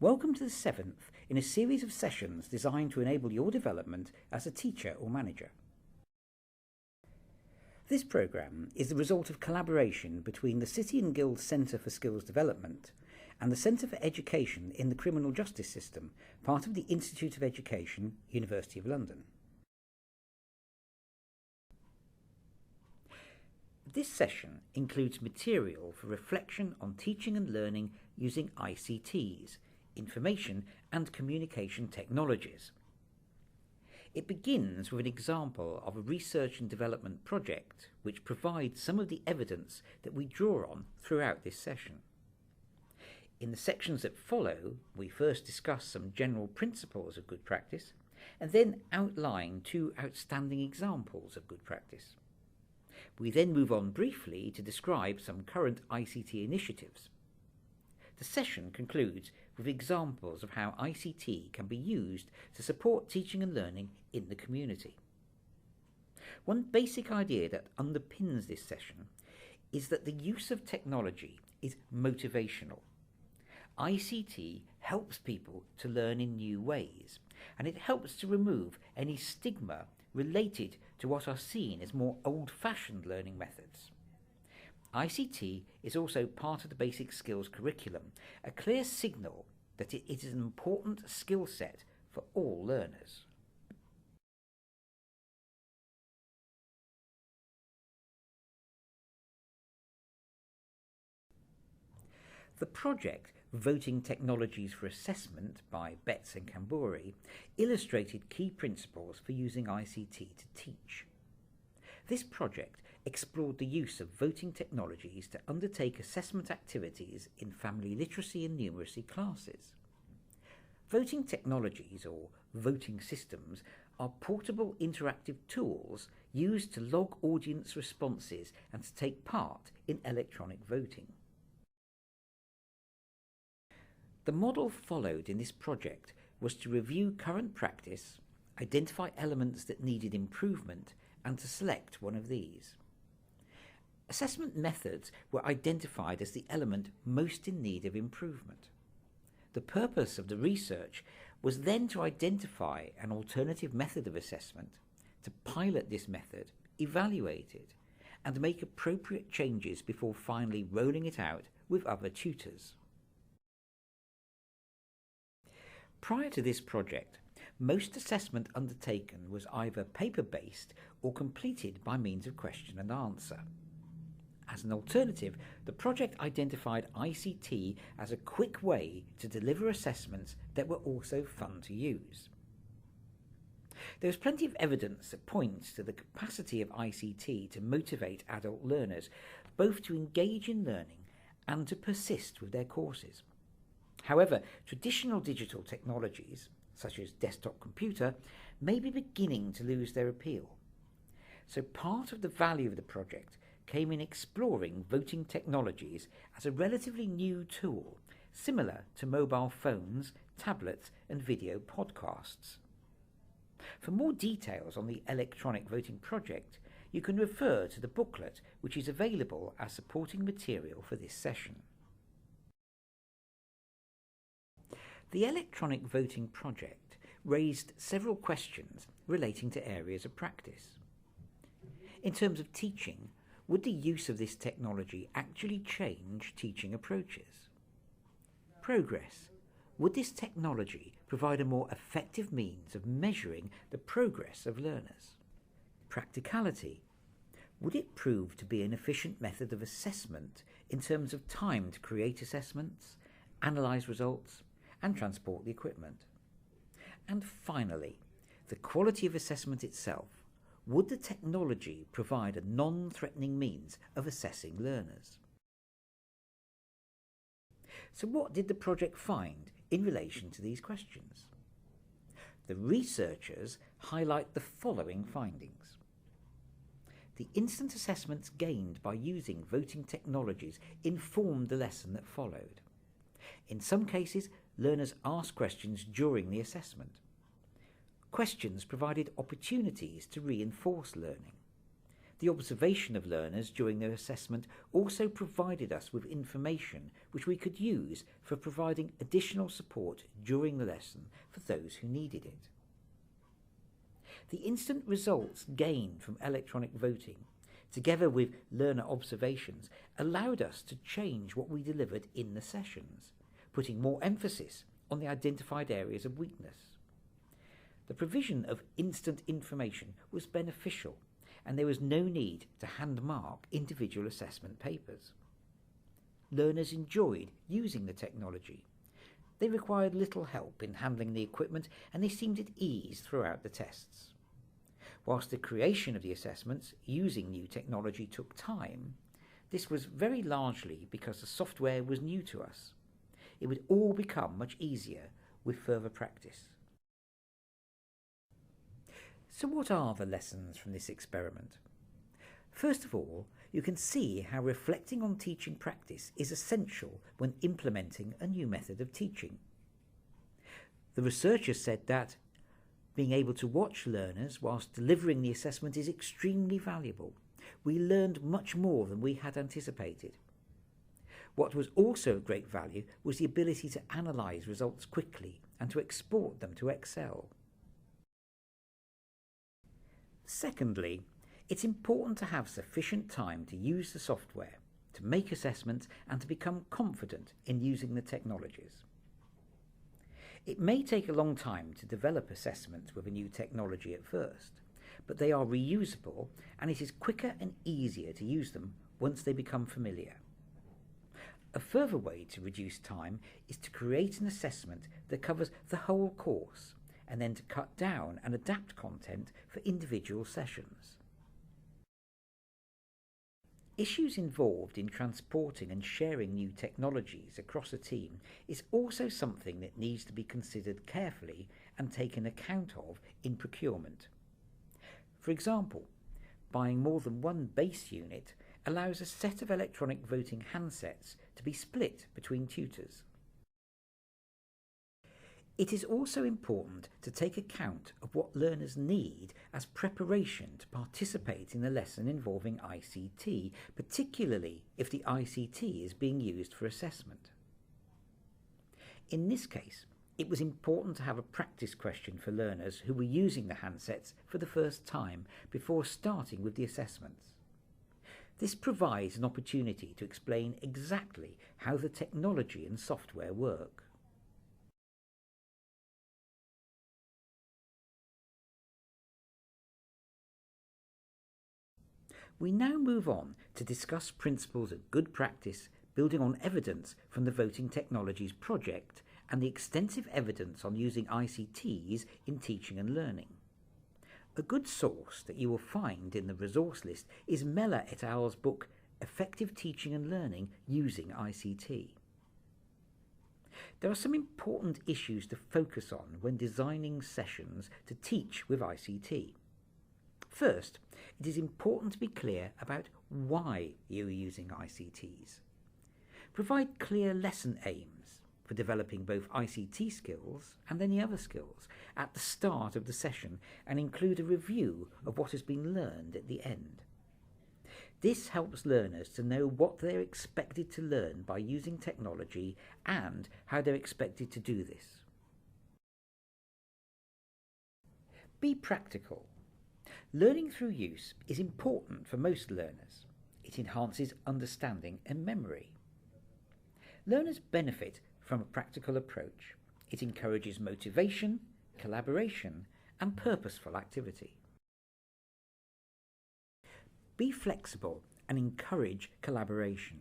Welcome to the seventh in a series of sessions designed to enable your development as a teacher or manager. This programme is the result of collaboration between the City and Guilds Centre for Skills Development and the Centre for Education in the Criminal Justice System, part of the Institute of Education, University of London. This session includes material for reflection on teaching and learning using ICTs, information and communication technologies. It begins with an example of a research and development project which provides some of the evidence that we draw on throughout this session. In the sections that follow, we first discuss some general principles of good practice and then outline two outstanding examples of good practice. We then move on briefly to describe some current ICT initiatives. The session concludes with examples of how ICT can be used to support teaching and learning in the community. One basic idea that underpins this session is that the use of technology is motivational. ICT helps people to learn in new ways, and it helps to remove any stigma related to what are seen as more old-fashioned learning methods. ICT is also part of the basic skills curriculum, a clear signal that it is an important skill set for all learners. The project Voting Technologies for Assessment by Betts and Kamburi illustrated key principles for using ICT to teach. This project explored the use of voting technologies to undertake assessment activities in family literacy and numeracy classes. Voting technologies, or voting systems, are portable interactive tools used to log audience responses and to take part in electronic voting. The model followed in this project was to review current practice, identify elements that needed improvement, and to select one of these. Assessment methods were identified as the element most in need of improvement. The purpose of the research was then to identify an alternative method of assessment, to pilot this method, evaluate it, and make appropriate changes before finally rolling it out with other tutors. Prior to this project, most assessment undertaken was either paper-based or completed by means of question and answer. As an alternative, the project identified ICT as a quick way to deliver assessments that were also fun to use. There is plenty of evidence that points to the capacity of ICT to motivate adult learners, both to engage in learning and to persist with their courses. However, traditional digital technologies, such as desktop computer, may be beginning to lose their appeal. So part of the value of the project came in exploring voting technologies as a relatively new tool, similar to mobile phones, tablets, and video podcasts. For more details on the electronic voting project, you can refer to the booklet, which is available as supporting material for this session. The electronic voting project raised several questions relating to areas of practice. In terms of teaching, would the use of this technology actually change teaching approaches? Progress. Would this technology provide a more effective means of measuring the progress of learners? Practicality. Would it prove to be an efficient method of assessment in terms of time to create assessments, analyse results, and transport the equipment? And finally, the quality of assessment itself. Would the technology provide a non-threatening means of assessing learners? So what did the project find in relation to these questions? The researchers highlight the following findings. The instant assessments gained by using voting technologies informed the lesson that followed. In some cases, learners asked questions during the assessment. Questions provided opportunities to reinforce learning. The observation of learners during their assessment also provided us with information which we could use for providing additional support during the lesson for those who needed it. The instant results gained from electronic voting, together with learner observations, allowed us to change what we delivered in the sessions, putting more emphasis on the identified areas of weakness. The provision of instant information was beneficial, and there was no need to hand-mark individual assessment papers. Learners enjoyed using the technology. They required little help in handling the equipment, and they seemed at ease throughout the tests. Whilst the creation of the assessments using new technology took time, this was very largely because the software was new to us. It would all become much easier with further practice. So what are the lessons from this experiment? First of all, you can see how reflecting on teaching practice is essential when implementing a new method of teaching. The researchers said that being able to watch learners whilst delivering the assessment is extremely valuable. We learned much more than we had anticipated. What was also of great value was the ability to analyse results quickly and to export them to Excel. Secondly, it's important to have sufficient time to use the software, to make assessments and to become confident in using the technologies. It may take a long time to develop assessments with a new technology at first, but they are reusable and it is quicker and easier to use them once they become familiar. A further way to reduce time is to create an assessment that covers the whole course and then to cut down and adapt content for individual sessions. Issues involved in transporting and sharing new technologies across a team is also something that needs to be considered carefully and taken account of in procurement. For example, buying more than one base unit allows a set of electronic voting handsets to be split between tutors. It is also important to take account of what learners need as preparation to participate in a lesson involving ICT, particularly if the ICT is being used for assessment. In this case, it was important to have a practice question for learners who were using the handsets for the first time before starting with the assessments. This provides an opportunity to explain exactly how the technology and software work. We now move on to discuss principles of good practice building on evidence from the Voting Technologies project and the extensive evidence on using ICTs in teaching and learning. A good source that you will find in the resource list is Mella et al.'s book Effective Teaching and Learning Using ICT. There are some important issues to focus on when designing sessions to teach with ICT. First, it is important to be clear about why you are using ICTs. Provide clear lesson aims for developing both ICT skills and any other skills at the start of the session and include a review of what has been learned at the end. This helps learners to know what they're expected to learn by using technology and how they're expected to do this. Be practical. Learning through use is important for most learners. It enhances understanding and memory. Learners benefit from a practical approach. It encourages motivation, collaboration, and purposeful activity. Be flexible and encourage collaboration.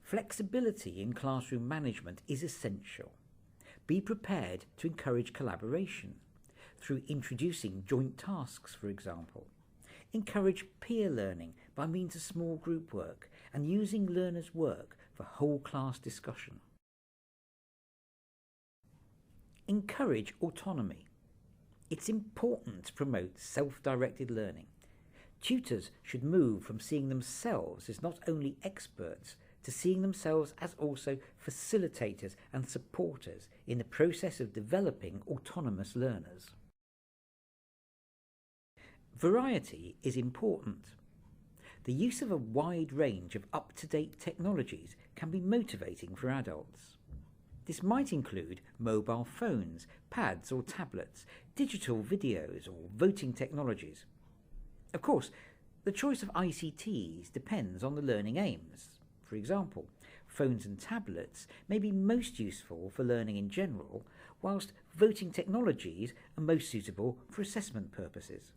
Flexibility in classroom management is essential. Be prepared to encourage collaboration through introducing joint tasks, for example. Encourage peer learning by means of small group work and using learners' work for whole class discussion. Encourage autonomy. It's important to promote self-directed learning. Tutors should move from seeing themselves as not only experts to seeing themselves as also facilitators and supporters in the process of developing autonomous learners. Variety is important. The use of a wide range of up-to-date technologies can be motivating for adults. This might include mobile phones, pads or tablets, digital videos or voting technologies. Of course, the choice of ICTs depends on the learning aims. For example, phones and tablets may be most useful for learning in general, whilst voting technologies are most suitable for assessment purposes.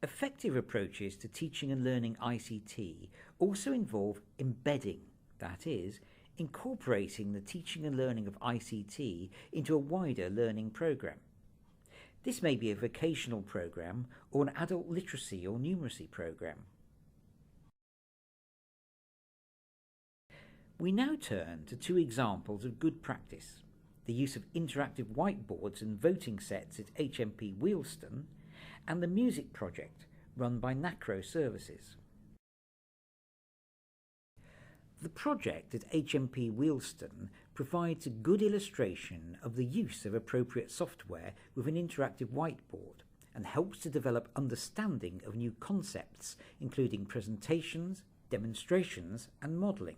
Effective approaches to teaching and learning ICT also involve embedding, that is, incorporating the teaching and learning of ICT into a wider learning programme. This may be a vocational programme or an adult literacy or numeracy programme. We now turn to two examples of good practice: the use of interactive whiteboards and voting sets at HMP Wealstun, and the music project run by Nacro services. The project at HMP Wealstun provides a good illustration of the use of appropriate software with an interactive whiteboard and helps to develop understanding of new concepts, including presentations, demonstrations and modelling.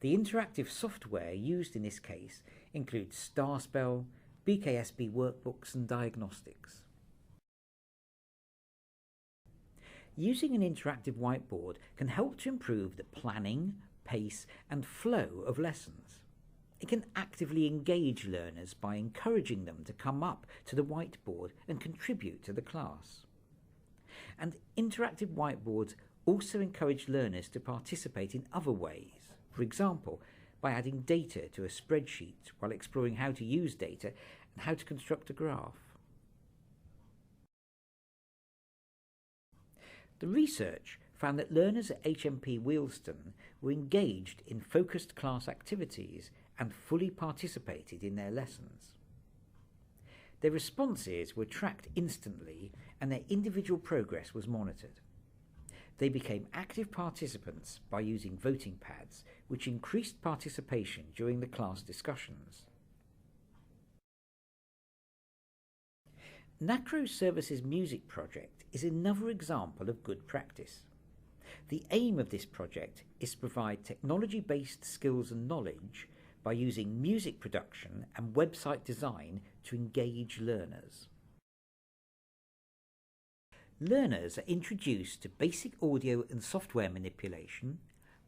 The interactive software used in this case includes StarSpell, BKSB workbooks and diagnostics. Using an interactive whiteboard can help to improve the planning, pace and flow of lessons. It can actively engage learners by encouraging them to come up to the whiteboard and contribute to the class. And interactive whiteboards also encourage learners to participate in other ways, for example, by adding data to a spreadsheet while exploring how to use data and how to construct a graph. The research found that learners at HMP Wealstun were engaged in focused class activities and fully participated in their lessons. Their responses were tracked instantly and their individual progress was monitored. They became active participants by using voting pads, which increased participation during the class discussions. Nacro Services Music Project is another example of good practice. The aim of this project is to provide technology-based skills and knowledge by using music production and website design to engage learners. Learners are introduced to basic audio and software manipulation,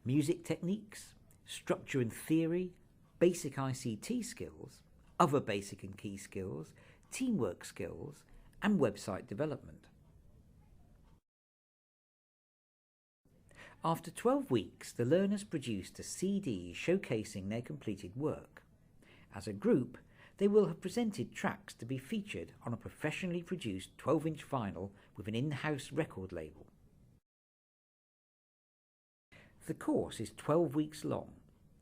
music techniques, structure and theory, basic ICT skills, other basic and key skills, teamwork skills, and website development. After 12 weeks, the learners produced a CD showcasing their completed work. As a group, they will have presented tracks to be featured on a professionally produced 12-inch vinyl with an in-house record label. The course is 12 weeks long,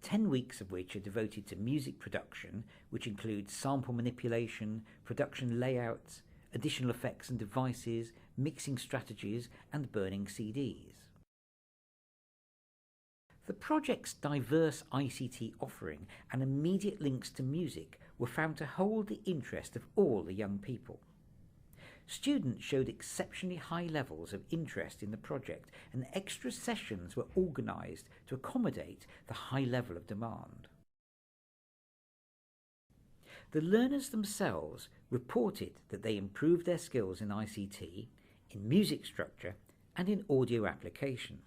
10 weeks of which are devoted to music production, which includes sample manipulation, production layouts, additional effects and devices, mixing strategies, and burning CDs. The project's diverse ICT offering and immediate links to music were found to hold the interest of all the young people. Students showed exceptionally high levels of interest in the project, and extra sessions were organised to accommodate the high level of demand. The learners themselves reported that they improved their skills in ICT, in music structure, and in audio applications.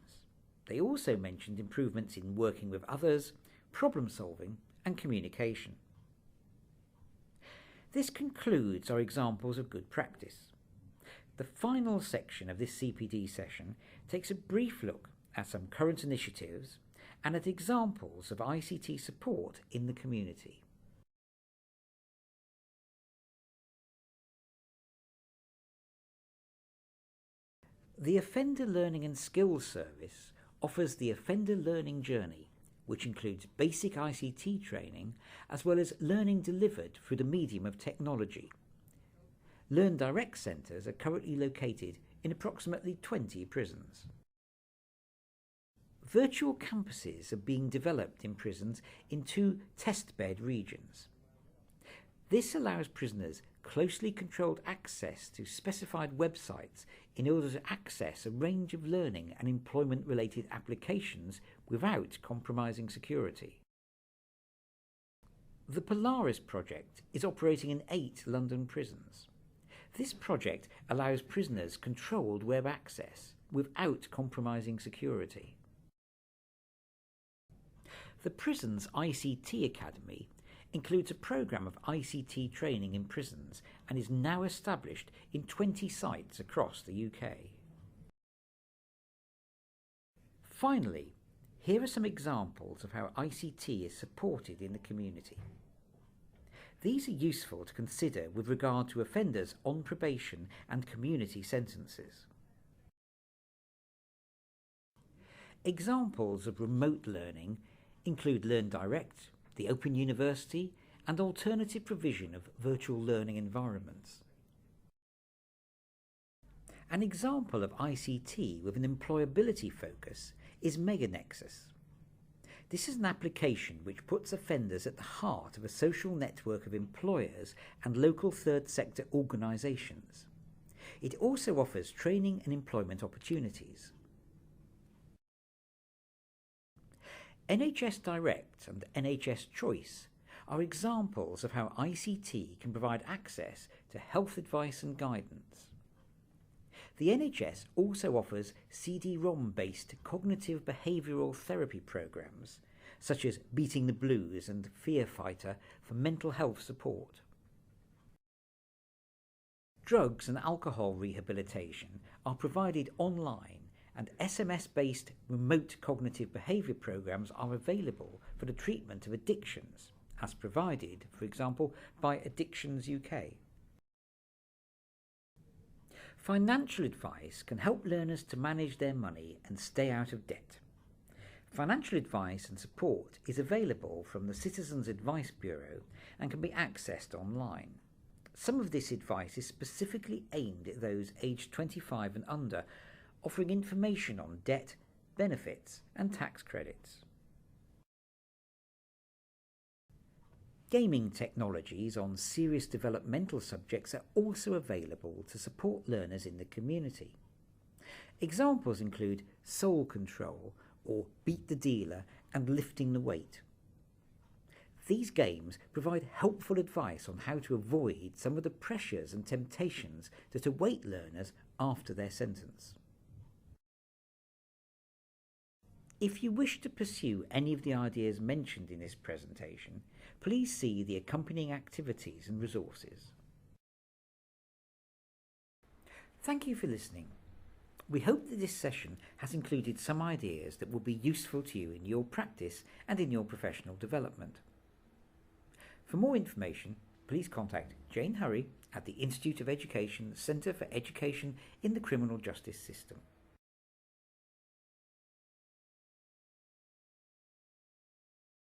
They also mentioned improvements in working with others, problem solving, and communication. This concludes our examples of good practice. The final section of this CPD session takes a brief look at some current initiatives and at examples of ICT support in the community. The Offender Learning and Skills Service offers the Offender Learning Journey, which includes basic ICT training as well as learning delivered through the medium of technology. Learn Direct centres are currently located in approximately 20 prisons. Virtual campuses are being developed in prisons in 2 testbed regions. This allows prisoners closely controlled access to specified websites in order to access a range of learning and employment-related applications without compromising security. The Polaris project is operating in 8 London prisons. This project allows prisoners controlled web access without compromising security. The prison's ICT Academy includes a programme of ICT training in prisons and is now established in 20 sites across the UK. Finally, here are some examples of how ICT is supported in the community. These are useful to consider with regard to offenders on probation and community sentences. Examples of remote learning include Learn Direct, the Open University, and alternative provision of virtual learning environments. An example of ICT with an employability focus is MegaNexus. This is an application which puts offenders at the heart of a social network of employers and local third sector organisations. It also offers training and employment opportunities. NHS Direct and NHS Choice are examples of how ICT can provide access to health advice and guidance. The NHS also offers CD-ROM-based cognitive behavioural therapy programmes, such as Beating the Blues and Fear Fighter for mental health support. Drugs and alcohol rehabilitation are provided online, and SMS-based remote cognitive behaviour programmes are available for the treatment of addictions, as provided, for example, by Addictions UK. Financial advice can help learners to manage their money and stay out of debt. Financial advice and support is available from the Citizens Advice Bureau and can be accessed online. Some of this advice is specifically aimed at those aged 25 and under, offering information on debt, benefits and tax credits. Gaming technologies on serious developmental subjects are also available to support learners in the community. Examples include Soul Control or Beat the Dealer and Lifting the Weight. These games provide helpful advice on how to avoid some of the pressures and temptations that await learners after their sentence. If you wish to pursue any of the ideas mentioned in this presentation, please see the accompanying activities and resources. Thank you for listening. We hope that this session has included some ideas that will be useful to you in your practice and in your professional development. For more information, please contact Jane Hurry at the Institute of Education Centre for Education in the Criminal Justice System.